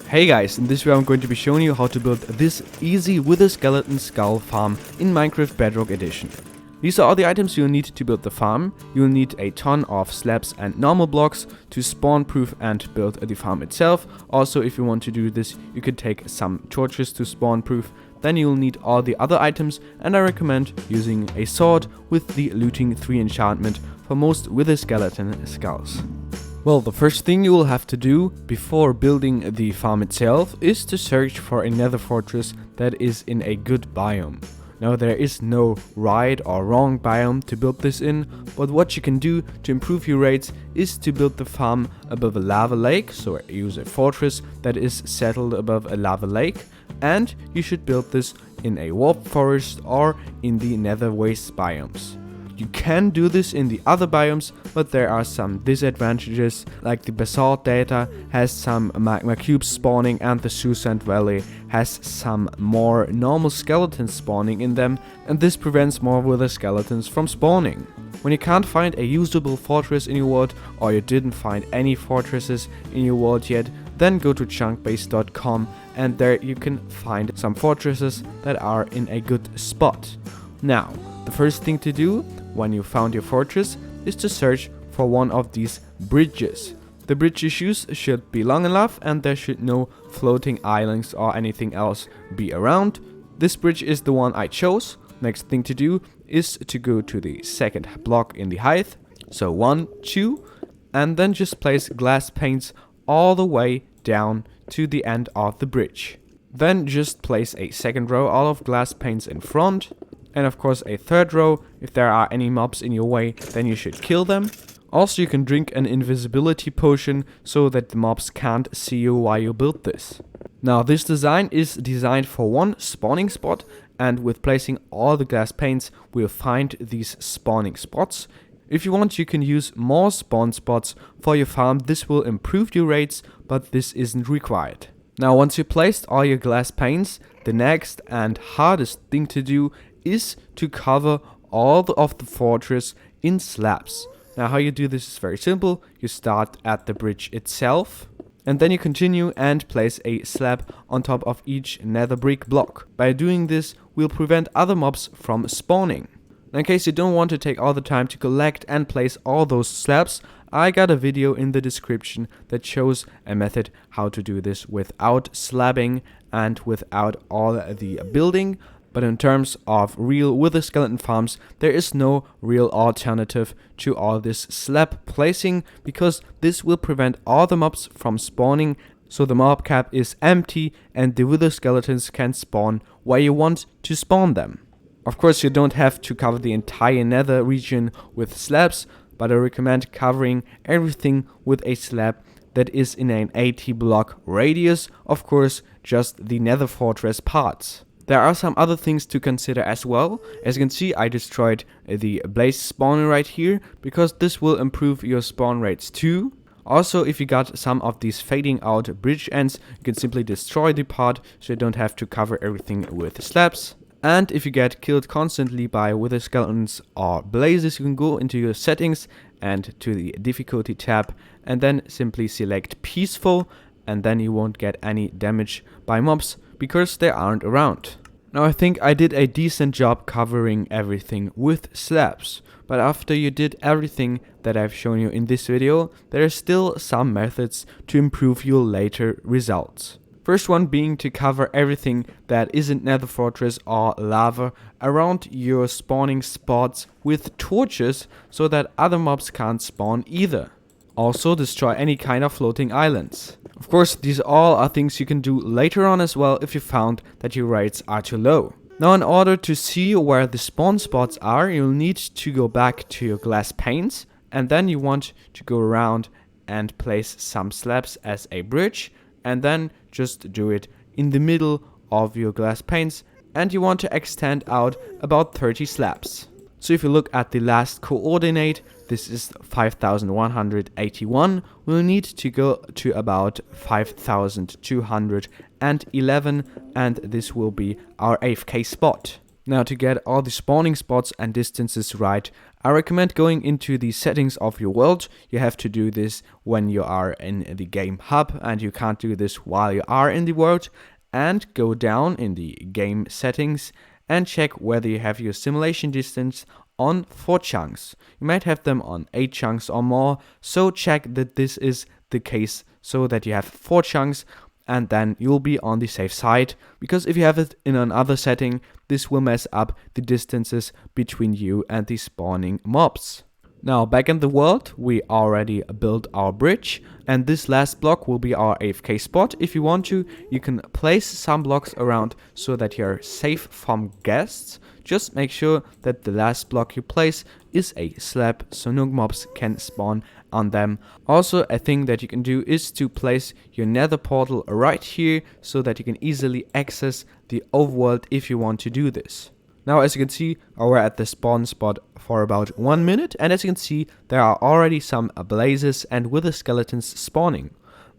Hey guys, in this video I'm going to be showing you how to build this easy wither skeleton skull farm in Minecraft Bedrock Edition. These are all the items you'll need to build the farm. You'll need a ton of slabs and normal blocks to spawn proof and build the farm itself. Also, if you want to do this, you could take some torches to spawn proof. Then you'll need all the other items, and I recommend using a sword with the looting 3 enchantment for most wither skeleton skulls. Well, the first thing you will have to do before building the farm itself is to search for a nether fortress that is in a good biome. Now, there is no right or wrong biome to build this in, but what you can do to improve your rates is to build the farm above a lava lake, so use a fortress that is settled above a lava lake, and you should build this in a warp forest or in the nether waste biomes. You can do this in the other biomes, but there are some disadvantages, like the basalt data has some magma cubes spawning and the Susant Valley has some more normal skeletons spawning in them, and this prevents more wither skeletons from spawning. When you can't find a usable fortress in your world, or you didn't find any fortresses in your world yet, then go to chunkbase.com and there you can find some fortresses that are in a good spot. Now, the first thing to do when you found your fortress is to search for one of these bridges. The bridge you choose should be long enough and there should no floating islands or anything else be around. This bridge is the one I chose. Next thing to do is to go to the second block in the height. So 1, 2, and then just place glass panes all the way down to the end of the bridge. Then just place a second row all of glass panes in front. And of course a third row. If there are any mobs in your way, then you should kill them. Also, you can drink an invisibility potion so that the mobs can't see you while you build this. Now, this design is designed for one spawning spot, and with placing all the glass panes, we'll find these spawning spots. If you want, you can use more spawn spots for your farm. This will improve your rates, but this isn't required. Now, once you placed all your glass panes, the next and hardest thing to do is to cover all of the fortress in slabs. Now, how you do this is very simple. You start at the bridge itself, and then you continue and place a slab on top of each nether brick block. By doing this, we'll prevent other mobs from spawning. In case you don't want to take all the time to collect and place all those slabs, I got a video in the description that shows a method how to do this without slabbing and without all the building. But in terms of real wither skeleton farms, there is no real alternative to all this slab placing, because this will prevent all the mobs from spawning, so the mob cap is empty and the wither skeletons can spawn where you want to spawn them. Of course, you don't have to cover the entire nether region with slabs, but I recommend covering everything with a slab that is in an 80 block radius, of course, just the nether fortress parts. There are some other things to consider as well. As you can see, I destroyed the blaze spawner right here, because this will improve your spawn rates too. Also, if you got some of these fading out bridge ends, you can simply destroy the part so you don't have to cover everything with slabs. And if you get killed constantly by wither skeletons or blazes, you can go into your settings and to the difficulty tab and then simply select peaceful, and then you won't get any damage by mobs because they aren't around. Now, I think I did a decent job covering everything with slabs, but after you did everything that I've shown you in this video, there are still some methods to improve your later results. First one being to cover everything that isn't nether fortress or lava around your spawning spots with torches so that other mobs can't spawn either. Also, destroy any kind of floating islands. Of course, these all are things you can do later on as well if you found that your rates are too low. Now, in order to see where the spawn spots are, you'll need to go back to your glass panes, and then you want to go around and place some slabs as a bridge, and then just do it in the middle of your glass panes, and you want to extend out about 30 slabs. So if you look at the last coordinate, this is 5181, we'll need to go to about 5211, and this will be our AFK spot. Now, to get all the spawning spots and distances right, I recommend going into the settings of your world. You have to do this when you are in the game hub, and you can't do this while you are in the world. And go down in the game settings and check whether you have your simulation distance on 4 chunks. You might have them on 8 chunks or more, so check that this is the case so that you have 4 chunks, and then you'll be on the safe side, because if you have it in another setting, this will mess up the distances between you and the spawning mobs. Now, back in the world, we already built our bridge, and this last block will be our AFK spot. If you want to, you can place some blocks around so that you're safe from guests. Just make sure that the last block you place is a slab so no mobs can spawn on them. Also, a thing that you can do is to place your nether portal right here so that you can easily access the overworld if you want to do this. Now, as you can see, we're at the spawn spot for about 1 minute, and as you can see, there are already some blazes and wither skeletons spawning.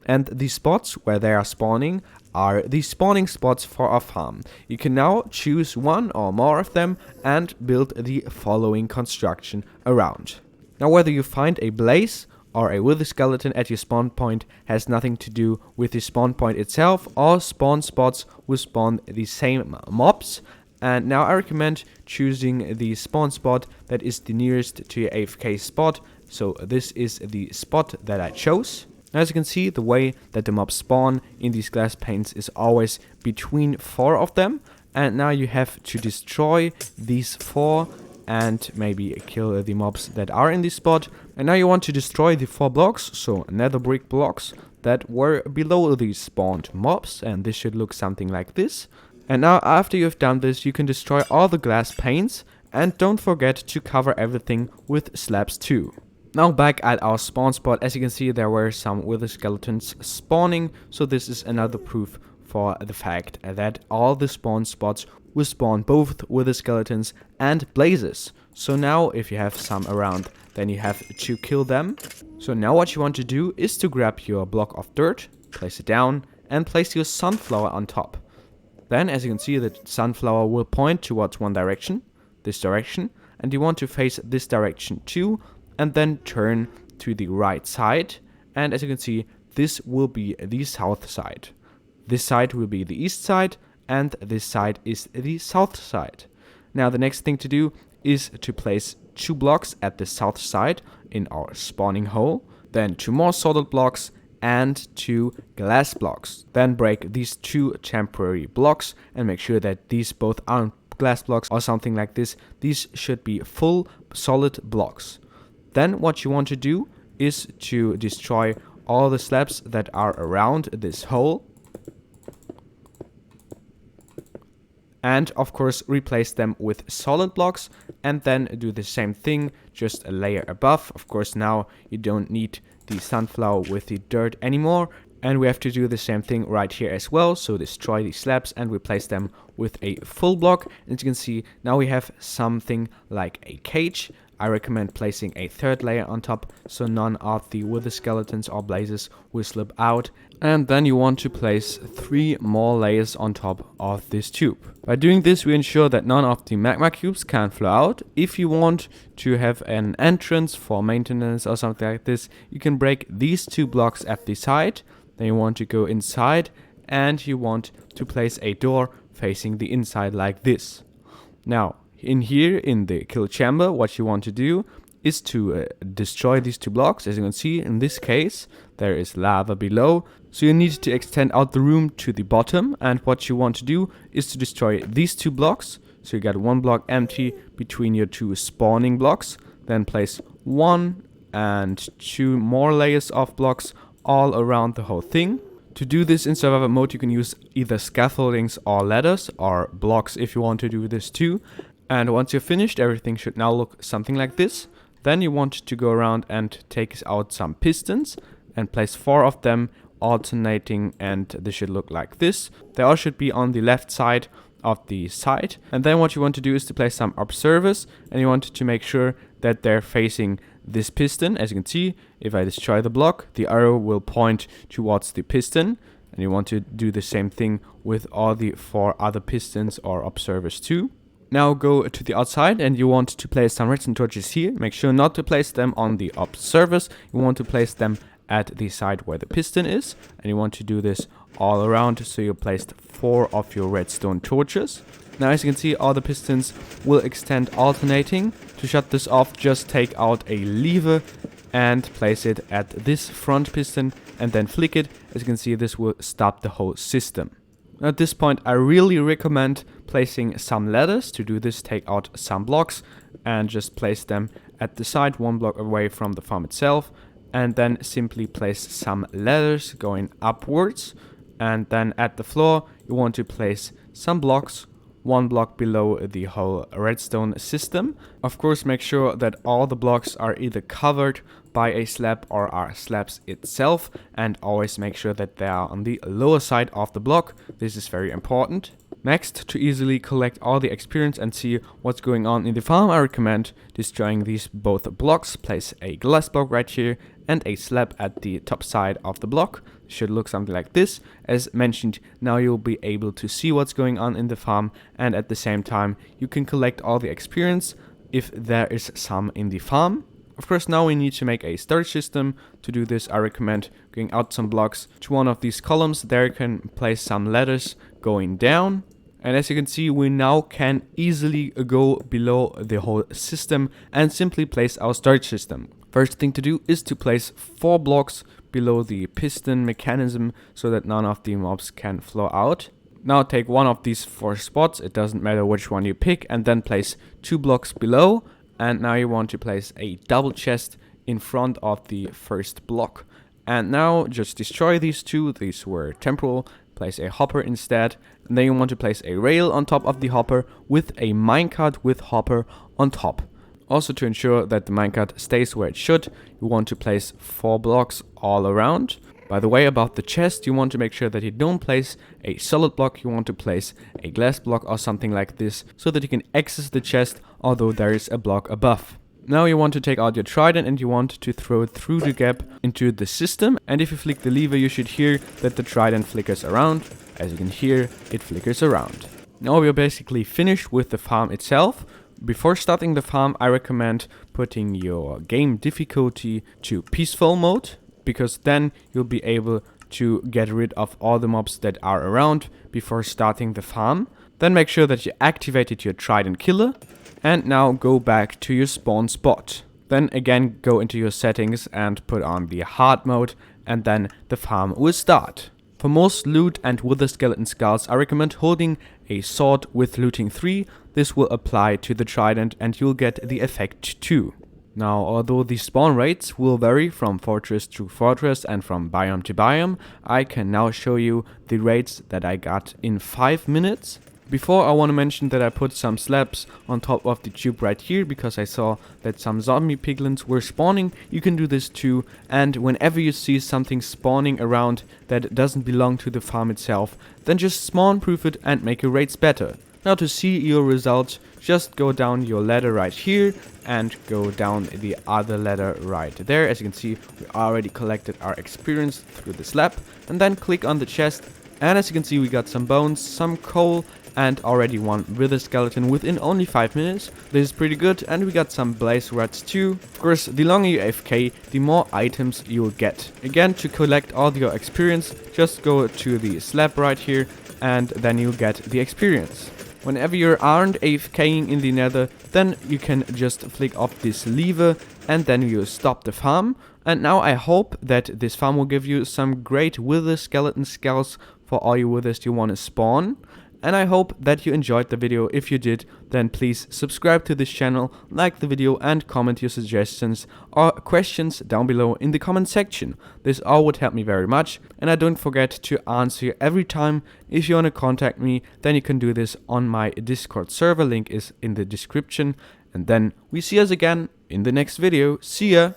And the spots where they are spawning are the spawning spots for our farm. You can now choose one or more of them and build the following construction around. Now, whether you find a blaze or a wither skeleton at your spawn point has nothing to do with the spawn point itself. All spawn spots will spawn the same mobs. And now I recommend choosing the spawn spot that is the nearest to your AFK spot. So this is the spot that I chose. As you can see, the way that the mobs spawn in these glass panes is always between 4 of them. And now you have to destroy these 4 and maybe kill the mobs that are in this spot. And now you want to destroy the 4 blocks, so nether brick blocks that were below these spawned mobs. And this should look something like this. And now, after you've done this, you can destroy all the glass panes, and don't forget to cover everything with slabs too. Now, back at our spawn spot, as you can see, there were some wither skeletons spawning, so this is another proof for the fact that all the spawn spots will spawn both wither skeletons and blazes. So now, if you have some around, then you have to kill them. So now what you want to do is to grab your block of dirt, place it down, and place your sunflower on top. Then, as you can see, the sunflower will point towards one direction, this direction, and you want to face this direction too, and then turn to the right side. And as you can see, this will be the south side. This side will be the east side, and this side is the south side. Now, the next thing to do is to place 2 blocks at the south side in our spawning hole, then 2 more solid blocks, and 2 glass blocks. Then break these 2 temporary blocks and make sure that these both aren't glass blocks or something like this. These should be full solid blocks. Then what you want to do is to destroy all the slabs that are around this hole. And of course replace them with solid blocks, and then do the same thing, just a layer above. Of course now you don't need the sunflower with the dirt anymore, and we have to do the same thing right here as well. So destroy the slabs and replace them with a full block. And as you can see, now we have something like a cage. I recommend placing a 3rd layer on top so none of the wither skeletons or blazes will slip out. And then you want to place 3 more layers on top of this tube. By doing this, we ensure that none of the magma cubes can flow out. If you want to have an entrance for maintenance or something like this, you can break these 2 blocks at the side. Then you want to go inside, and you want to place a door facing the inside like this. Now, in here, in the kill chamber, what you want to do is to destroy these 2 blocks. As you can see, in this case, there is lava below. So you need to extend out the room to the bottom. And what you want to do is to destroy these 2 blocks. So you got 1 block empty between your 2 spawning blocks. Then place 1 and 2 more layers of blocks all around the whole thing. To do this in survival mode, you can use either scaffoldings or ladders or blocks if you want to do this too. And once you're finished, everything should now look something like this. Then you want to go around and take out some pistons and place 4 of them alternating, and this should look like this. They all should be on the left side of the site. And then what you want to do is to place some observers, and you want to make sure that they're facing this piston. As you can see, if I destroy the block, the arrow will point towards the piston, and you want to do the same thing with all the 4 other pistons or observers too. Now go to the outside and you want to place some redstone torches here. Make sure not to place them on the surface. You want to place them at the side where the piston is. And you want to do this all around. So you placed 4 of your redstone torches. Now as you can see, all the pistons will extend alternating. To shut this off, just take out a lever and place it at this front piston and then flick it. As you can see, this will stop the whole system. At this point, I really recommend placing some ladders. To do this, take out some blocks and just place them at the side, 1 block away from the farm itself. And then simply place some ladders going upwards. And then at the floor, you want to place some blocks, 1 block below the whole redstone system. Of course, make sure that all the blocks are either covered by a slab or are slabs itself, and always make sure that they are on the lower side of the block. This is very important. Next, to easily collect all the experience and see what's going on in the farm, I recommend destroying these both blocks. Place a glass block right here and a slab at the top side of the block. It should look something like this. As mentioned, now you'll be able to see what's going on in the farm, and at the same time you can collect all the experience if there is some in the farm. Of course, now we need to make a storage system. To do this, I recommend going out some blocks to one of these columns. There you can place some ladders going down. And as you can see, we now can easily go below the whole system and simply place our storage system. First thing to do is to place 4 blocks below the piston mechanism so that none of the mobs can flow out. Now take one of these 4 spots, it doesn't matter which one you pick, and then place 2 blocks below. And now you want to place a double chest in front of the first block. And now just destroy these 2, these were temporal, place a hopper instead. And then you want to place a rail on top of the hopper with a minecart with hopper on top. Also, to ensure that the minecart stays where it should, you want to place 4 blocks all around. By the way, about the chest, you want to make sure that you don't place a solid block. You want to place a glass block or something like this so that you can access the chest, although there is a block above. Now you want to take out your trident and you want to throw it through the gap into the system. And if you flick the lever, you should hear that the trident flickers around. As you can hear, it flickers around. Now we're basically finished with the farm itself. Before starting the farm, I recommend putting your game difficulty to peaceful mode, because then you'll be able to get rid of all the mobs that are around before starting the farm. Then make sure that you activated your trident killer, and now go back to your spawn spot. Then again go into your settings and put on the hard mode, and then the farm will start. For most loot and wither skeleton skulls, I recommend holding a sword with looting 3. This will apply to the trident and you'll get the effect too. Now, although the spawn rates will vary from fortress to fortress and from biome to biome, I can now show you the rates that I got in 5 minutes. Before, I want to mention that I put some slabs on top of the tube right here because I saw that some zombie piglins were spawning. You can do this too, and whenever you see something spawning around that doesn't belong to the farm itself, then just spawn proof it and make your rates better. Now to see your results, just go down your ladder right here and go down the other ladder right there. As you can see, we already collected our experience through the slab, and then click on the chest. And as you can see, we got some bones, some coal, and already one wither skeleton within only 5 minutes. This is pretty good, and we got some blaze rats too. Of course, the longer you AFK, the more items you'll get. Again, to collect all your experience, just go to the slab right here, and then you'll get the experience. Whenever you aren't AFKing in the nether, then you can just flick off this lever, and then you stop the farm. And now I hope that this farm will give you some great wither skeleton skulls for all your withers you want to spawn. And I hope that you enjoyed the video. If you did, then please subscribe to this channel, like the video, and comment your suggestions or questions down below in the comment section. This all would help me very much, and I don't forget to answer every time. If you want to contact me, then you can do this on my Discord server, link is in the description. And then we see us again in the next video. See ya!